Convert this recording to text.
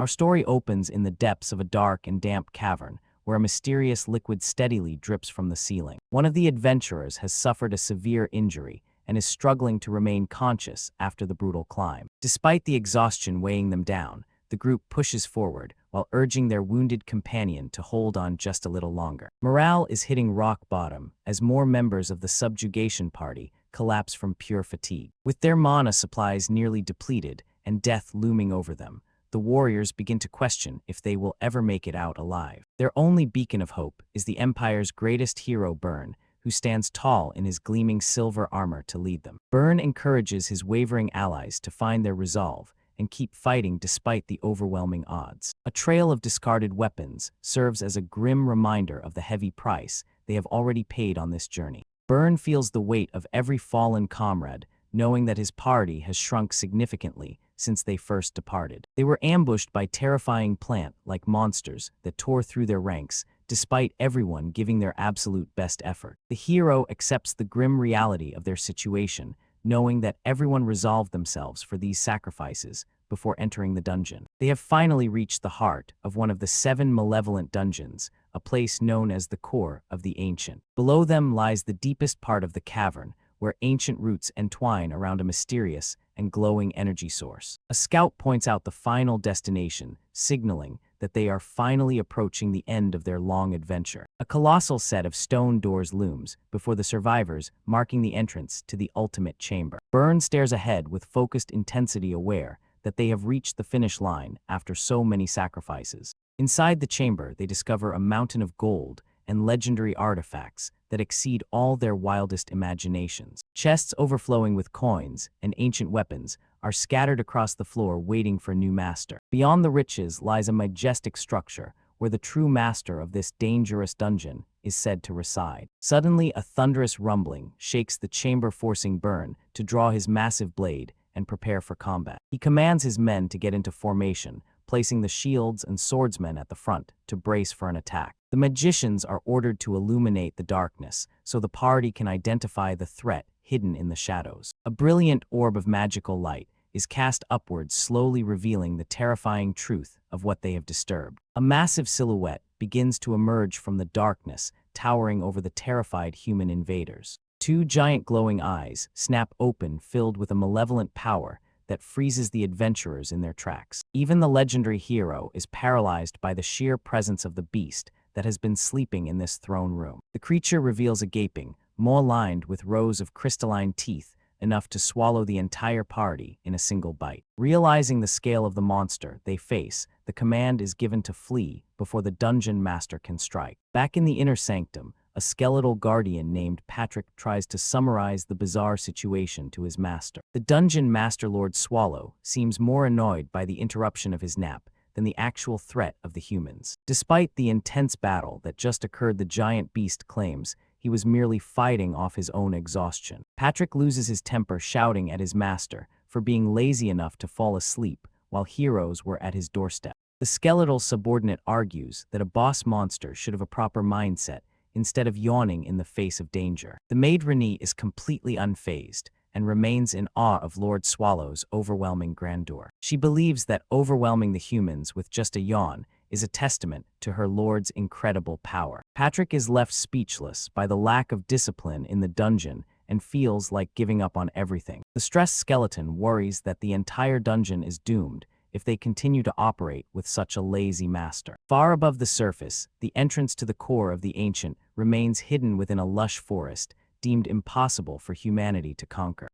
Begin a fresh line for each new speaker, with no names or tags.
Our story opens in the depths of a dark and damp cavern, where a mysterious liquid steadily drips from the ceiling. One of the adventurers has suffered a severe injury and is struggling to remain conscious after the brutal climb. Despite the exhaustion weighing them down, the group pushes forward while urging their wounded companion to hold on just a little longer. Morale is hitting rock bottom as more members of the subjugation party collapse from pure fatigue. With their mana supplies nearly depleted and death looming over them, the warriors begin to question if they will ever make it out alive. Their only beacon of hope is the Empire's greatest hero, Byrne, who stands tall in his gleaming silver armor to lead them. Byrne encourages his wavering allies to find their resolve and keep fighting despite the overwhelming odds. A trail of discarded weapons serves as a grim reminder of the heavy price they have already paid on this journey. Byrne feels the weight of every fallen comrade, knowing that his party has shrunk significantly since they first departed. They were ambushed by terrifying plant-like monsters that tore through their ranks, despite everyone giving their absolute best effort. The hero accepts the grim reality of their situation, knowing that everyone resolved themselves for these sacrifices before entering the dungeon. They have finally reached the heart of one of the 7 malevolent dungeons, a place known as the Core of the Ancient. Below them lies the deepest part of the cavern, where ancient roots entwine around a mysterious and glowing energy source. A scout points out the final destination, signaling that they are finally approaching the end of their long adventure. A colossal set of stone doors looms before the survivors, marking the entrance to the ultimate chamber. Byrne stares ahead with focused intensity, aware that they have reached the finish line after so many sacrifices. Inside the chamber, they discover a mountain of gold and legendary artifacts that exceed all their wildest imaginations. Chests overflowing with coins and ancient weapons are scattered across the floor, waiting for a new master. Beyond the riches lies a majestic structure where the true master of this dangerous dungeon is said to reside. Suddenly, a thunderous rumbling shakes the chamber, forcing Byrne to draw his massive blade and prepare for combat. He commands his men to get into formation, placing the shields and swordsmen at the front to brace for an attack. The magicians are ordered to illuminate the darkness so the party can identify the threat hidden in the shadows. A brilliant orb of magical light is cast upwards, slowly revealing the terrifying truth of what they have disturbed. A massive silhouette begins to emerge from the darkness, towering over the terrified human invaders. 2 giant glowing eyes snap open, filled with a malevolent power that freezes the adventurers in their tracks. Even the legendary hero is paralyzed by the sheer presence of the beast that has been sleeping in this throne room. The creature reveals a gaping maw lined with rows of crystalline teeth, enough to swallow the entire party in a single bite. Realizing the scale of the monster they face, the command is given to flee before the dungeon master can strike. Back in the inner sanctum, a skeletal guardian named Patrick tries to summarize the bizarre situation to his master. The dungeon master, Lord Swallow, seems more annoyed by the interruption of his nap than the actual threat of the humans. Despite the intense battle that just occurred, the giant beast claims he was merely fighting off his own exhaustion. Patrick loses his temper, shouting at his master for being lazy enough to fall asleep while heroes were at his doorstep. The skeletal subordinate argues that a boss monster should have a proper mindset instead of yawning in the face of danger. The maid Renee is completely unfazed and remains in awe of Lord Swallow's overwhelming grandeur. She believes that overwhelming the humans with just a yawn is a testament to her lord's incredible power. Patrick is left speechless by the lack of discipline in the dungeon and feels like giving up on everything. The stressed skeleton worries that the entire dungeon is doomed if they continue to operate with such a lazy master. Far above the surface, the entrance to the core of the ancient remains hidden within a lush forest, deemed impossible for humanity to conquer.